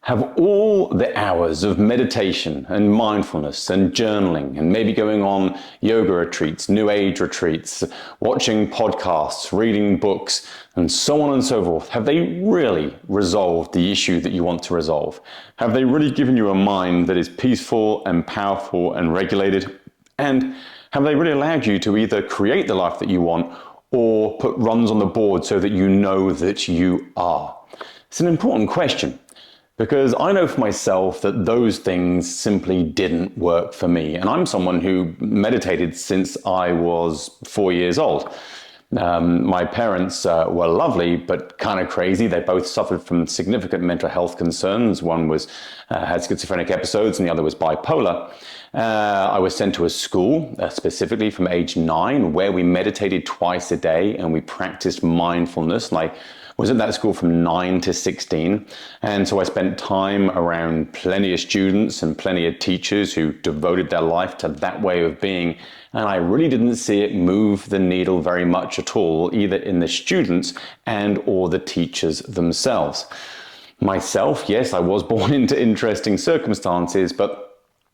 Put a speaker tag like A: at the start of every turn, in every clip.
A: Have all the hours of meditation and mindfulness and journaling and maybe going on yoga retreats, new age retreats, watching podcasts, reading books, and so on and so forth, have they really resolved the issue that you want to resolve? Have they really given you a mind that is peaceful and powerful and regulated? And have they really allowed you to either create the life that you want or put runs on the board so that you know that you are? It's an important question. Because I know for myself that those things simply didn't work for me. And I'm someone who meditated since I was 4 years old. My parents were lovely, but kind of crazy. They both suffered from significant mental health concerns. One was had schizophrenic episodes and the other was bipolar. I was sent to a school, specifically from age 9, where we meditated twice a day and we practiced mindfulness. And I was at that school from 9 to 16. And so I spent time around plenty of students and plenty of teachers who devoted their life to that way of being. And I really didn't see it move the needle very much at all, either in the students and or the teachers themselves. Myself, yes, I was born into interesting circumstances, but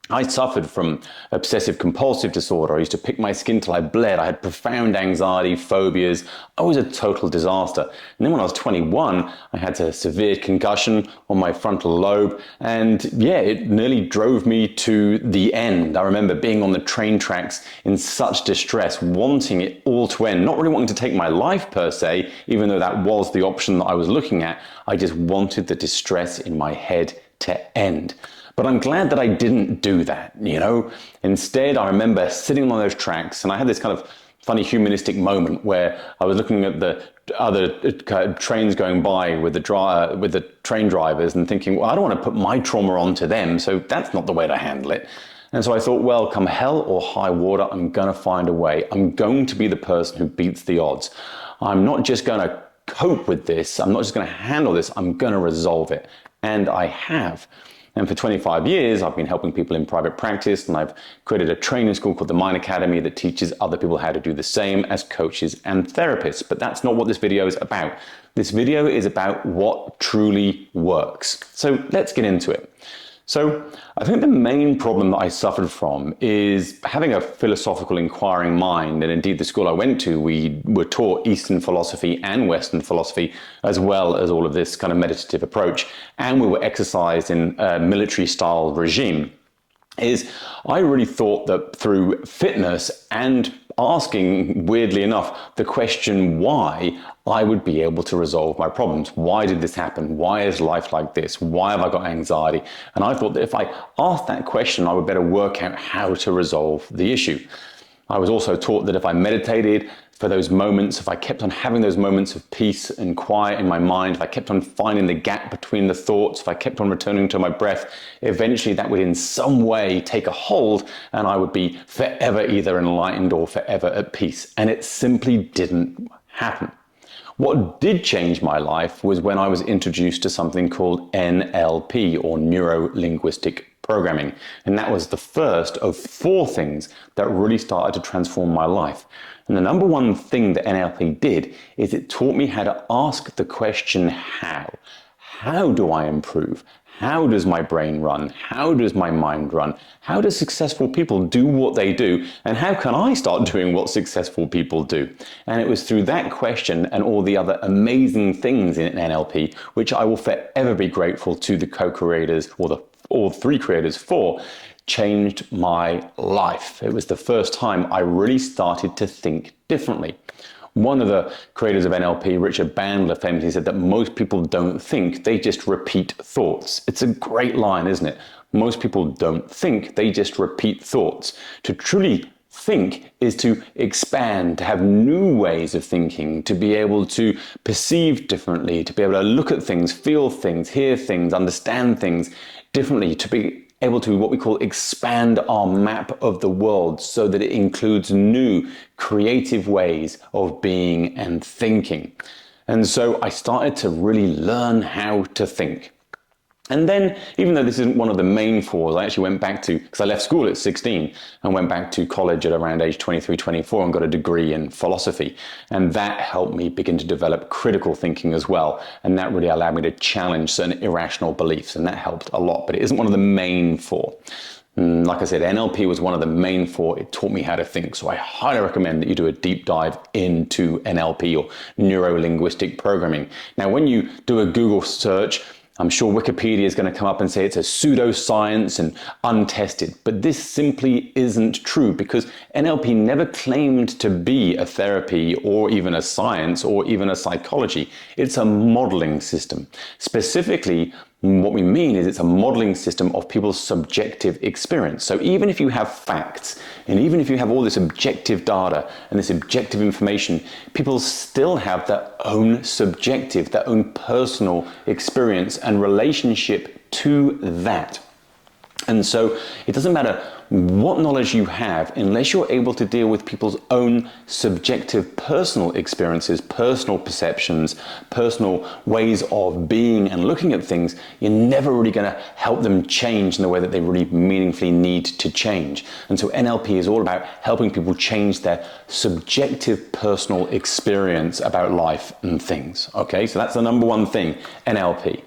A: I suffered from obsessive compulsive disorder. I used to pick my skin till I bled. I had profound anxiety, phobias. I was a total disaster. And then when I was 21, I had a severe concussion on my frontal lobe. And yeah, it nearly drove me to the end. I remember being on the train tracks in such distress, wanting it all to end, not really wanting to take my life per se, even though that was the option that I was looking at. I just wanted the distress in my head to end. But I'm glad that I didn't do that, you know. Instead, I remember sitting on those tracks and I had this kind of funny humanistic moment where I was looking at the other trains going by with the train drivers and thinking, well, I don't want to put my trauma onto them, so that's not the way to handle it. And so I thought, well, come hell or high water, I'm going to find a way. I'm going to be the person who beats the odds. I'm not just going to cope with this. I'm not just going to handle this. I'm going to resolve it. And I have. And for 25 years, I've been helping people in private practice, and I've created a training school called the Mind Academy that teaches other people how to do the same as coaches and therapists. But that's not what this video is about. This video is about what truly works. So let's get into it. So I think the main problem that I suffered from is having a philosophical inquiring mind. And indeed, the school I went to, we were taught Eastern philosophy and Western philosophy, as well as all of this kind of meditative approach. And we were exercised in a military style regime. I really thought that through fitness and asking, weirdly enough, the question why, I would be able to resolve my problems. Why did this happen? Why is life like this? Why have I got anxiety? And I thought that if I asked that question, I would better work out how to resolve the issue. I was also taught that if I meditated for those moments, if I kept on having those moments of peace and quiet in my mind, if I kept on finding the gap between the thoughts, if I kept on returning to my breath, eventually that would in some way take a hold and I would be forever either enlightened or forever at peace. And it simply didn't happen. What did change my life was when I was introduced to something called NLP, or Neuro-Linguistic Programming. And that was the first of 4 things that really started to transform my life. And the number one thing that NLP did is it taught me how to ask the question, how? How do I improve? How does my brain run? How does my mind run? How do successful people do what they do? And how can I start doing what successful people do? And it was through that question and all the other amazing things in NLP, which I will forever be grateful to the co-creators or all 3 creators for, changed my life. It was the first time I really started to think differently. One of the creators of NLP, Richard Bandler, famously said that most people don't think, they just repeat thoughts. It's a great line, isn't it? Most people don't think, they just repeat thoughts. To truly think is to expand, to have new ways of thinking, to be able to perceive differently, to be able to look at things, feel things, hear things, understand things differently, to be able to what we call expand our map of the world so that it includes new creative ways of being and thinking. And so I started to really learn how to think. And then, even though this isn't one of the main fours, I actually went back to, because I left school at 16 and went back to college at around age 23, 24 and got a degree in philosophy. And that helped me begin to develop critical thinking as well. And that really allowed me to challenge certain irrational beliefs. And that helped a lot, but it isn't one of the main four. Like I said, NLP was one of the main four. It taught me how to think. So I highly recommend that you do a deep dive into NLP, or Neuro-Linguistic Programming. Now, when you do a Google search, I'm sure Wikipedia is going to come up and say it's a pseudoscience and untested, but this simply isn't true, because NLP never claimed to be a therapy or even a science or even a psychology. It's a modeling system. Specifically, what we mean is it's a modeling system of people's subjective experience. So even if you have facts, and even if you have all this objective data and this objective information, people still have their own subjective, their own personal experience and relationship to that. And so it doesn't matter what knowledge you have, unless you're able to deal with people's own subjective personal experiences, personal perceptions, personal ways of being and looking at things, you're never really going to help them change in the way that they really meaningfully need to change. And so NLP is all about helping people change their subjective personal experience about life and things. Okay, so that's the number one thing, NLP.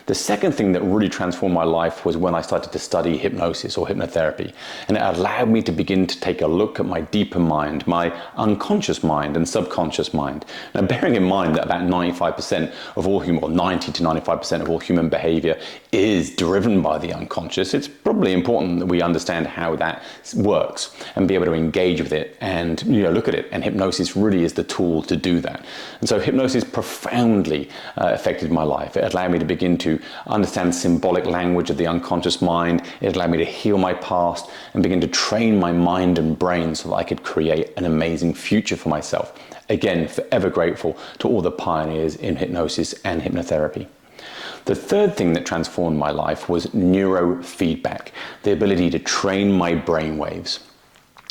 A: The second thing that really transformed my life was when I started to study hypnosis or hypnotherapy. And it allowed me to begin to take a look at my deeper mind, my unconscious mind and subconscious mind. Now, bearing in mind that about 95% of all human, or 90 to 95% of all human behavior is driven by the unconscious, it's probably important that we understand how that works and be able to engage with it and look at it. And hypnosis really is the tool to do that. And so hypnosis profoundly affected my life. It allowed me to begin to understand symbolic language of the unconscious mind. It allowed me to heal my past and begin to train my mind and brain so that I could create an amazing future for myself. Again, forever grateful to all the pioneers in hypnosis and hypnotherapy. The third thing that transformed my life was neurofeedback, the ability to train my brain waves.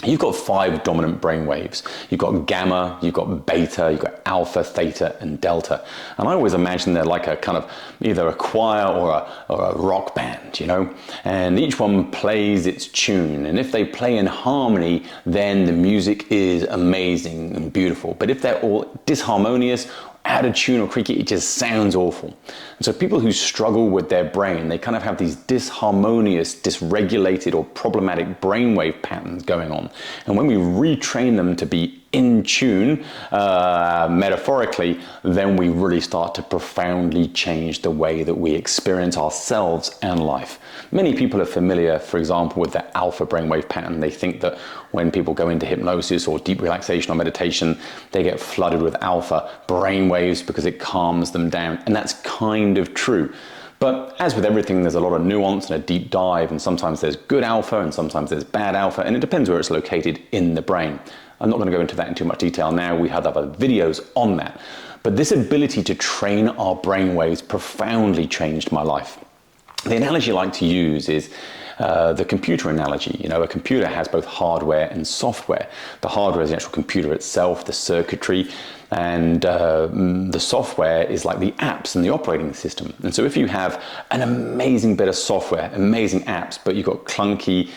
A: You've got 5 dominant brain waves. You've got gamma, you've got beta, you've got alpha, theta, and delta. And I always imagine they're like a kind of either a choir or a rock band, and each one plays its tune. And if they play in harmony, then the music is amazing and beautiful. But if they're all disharmonious, out of tune or creaky, it just sounds awful. And so people who struggle with their brain, they kind of have these disharmonious, dysregulated or problematic brainwave patterns going on. And when we retrain them to be in tune, metaphorically, then we really start to profoundly change the way that we experience ourselves and life. Many people are familiar, for example, with the alpha brainwave pattern. They think that when people go into hypnosis or deep relaxation or meditation, they get flooded with alpha brainwaves because it calms them down. And that's kind of true. But as with everything, there's a lot of nuance and a deep dive, and sometimes there's good alpha and sometimes there's bad alpha, and it depends where it's located in the brain. I'm not going to go into that in too much detail now. We have other videos on that. But this ability to train our brainwaves profoundly changed my life. The analogy I like to use is the computer analogy. A computer has both hardware and software. The hardware is the actual computer itself, the circuitry, and the software is like the apps and the operating system. And so if you have an amazing bit of software, amazing apps, but you've got clunky,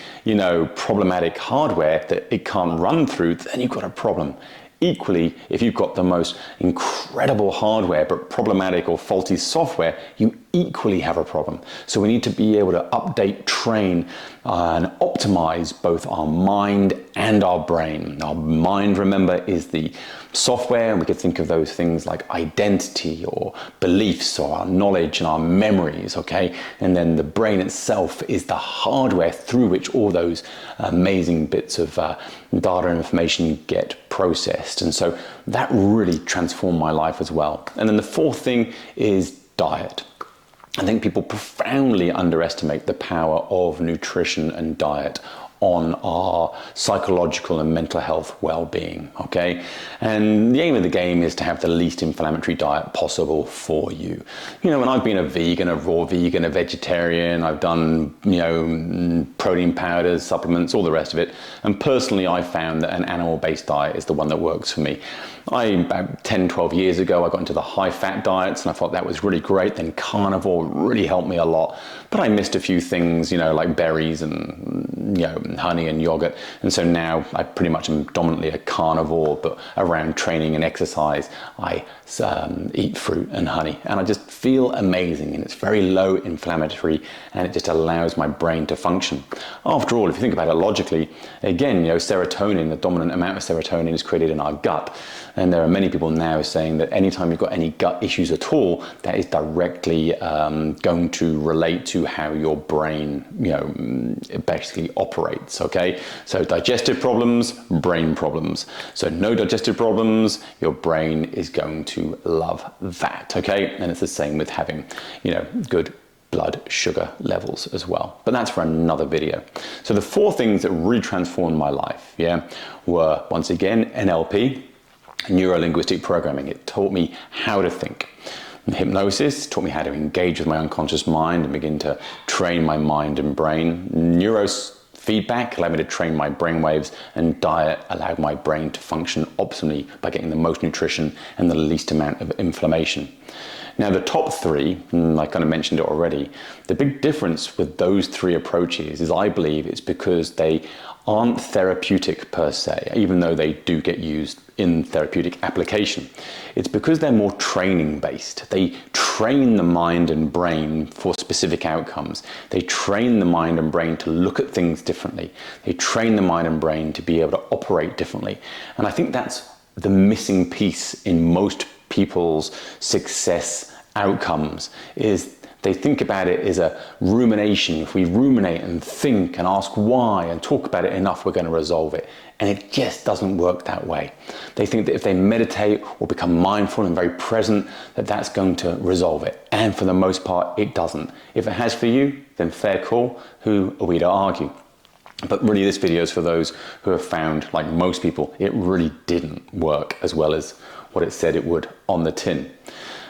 A: problematic hardware that it can't run through, then you've got a problem. Equally, if you've got the most incredible hardware but problematic or faulty software, you equally have a problem. So we need to be able to update, train, and optimize both our mind and our brain. Our mind, remember, is the software, and we could think of those things like identity or beliefs or our knowledge and our memories, okay? And then the brain itself is the hardware through which all those amazing bits of data and information get processed. And so that really transformed my life as well. And then the fourth thing is diet. I think people profoundly underestimate the power of nutrition and diet on our psychological and mental health well-being, okay? And the aim of the game is to have the least inflammatory diet possible for you. And I've been a vegan, a raw vegan, a vegetarian, I've done, protein powders, supplements, all the rest of it. And personally, I found that an animal-based diet is the one that works for me. About 10, 12 years ago, I got into the high-fat diets, and I thought that was really great. Then carnivore really helped me a lot. But I missed a few things, like berries and honey and yogurt. And so now I pretty much am dominantly a carnivore, but around training and exercise, I eat fruit and honey. And I just feel amazing, and it's very low inflammatory, and it just allows my brain to function. After all, if you think about it logically, again, serotonin, the dominant amount of serotonin is created in our gut. And there are many people now saying that anytime you've got any gut issues at all, that is directly going to relate to how your brain, basically operates, okay? So digestive problems, brain problems. So no digestive problems, your brain is going to love that, okay? And it's the same with having, good blood sugar levels as well. But that's for another video. So the 4 things that really transformed my life, were once again NLP, Neuro-Linguistic Programming. It taught me how to think. And hypnosis taught me how to engage with my unconscious mind and begin to train my mind and brain. Neurofeedback allowed me to train my brain waves, and diet allowed my brain to function optimally by getting the most nutrition and the least amount of inflammation. Now, the top 3, I kind of mentioned it already, the big difference with those 3 approaches is I believe it's because they aren't therapeutic per se, even though they do get used in therapeutic application. It's because they're more training based. They train the mind and brain for specific outcomes. They train the mind and brain to look at things differently. They train the mind and brain to be able to operate differently. And I think that's the missing piece in most people's success outcomes, is they think about it as a rumination. If we ruminate and think and ask why and talk about it enough, we're going to resolve it. And it just doesn't work that way. They think that if they meditate or become mindful and very present, that that's going to resolve it. And for the most part, it doesn't. If it has for you, then fair call. Who are we to argue? But really, this video is for those who have found, like most people, it really didn't work as well as what it said it would on the tin.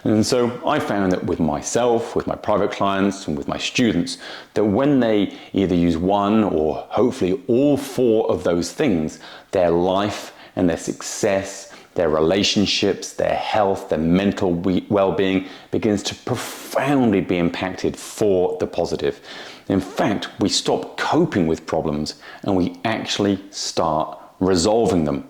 A: And so I found that with myself, with my private clients, and with my students, that when they either use one or hopefully all 4 of those things, their life and their success, their relationships, their health, their mental well-being begins to profoundly be impacted for the positive. In fact, we stop coping with problems and we actually start resolving them.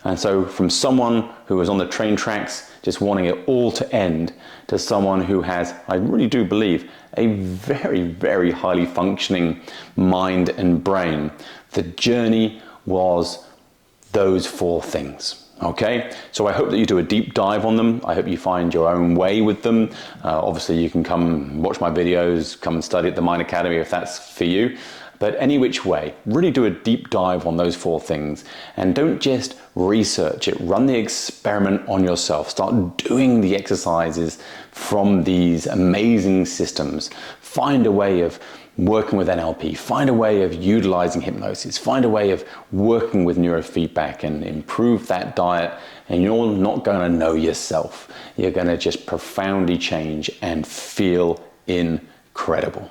A: And so from someone who was on the train tracks just wanting it all to end, to someone who has, I really do believe, a very, very highly functioning mind and brain, the journey was those 4 things. Okay, so I hope that you do a deep dive on them. I hope you find your own way with them. Obviously, you can come watch my videos, come and study at the Mind Academy if that's for you. But any which way, really do a deep dive on those 4 things, and don't just research it. Run the experiment on yourself. Start doing the exercises from these amazing systems. Find a way of working with NLP, find a way of utilizing hypnosis, find a way of working with neurofeedback, and improve that diet, and you're not going to know yourself. You're going to just profoundly change and feel incredible.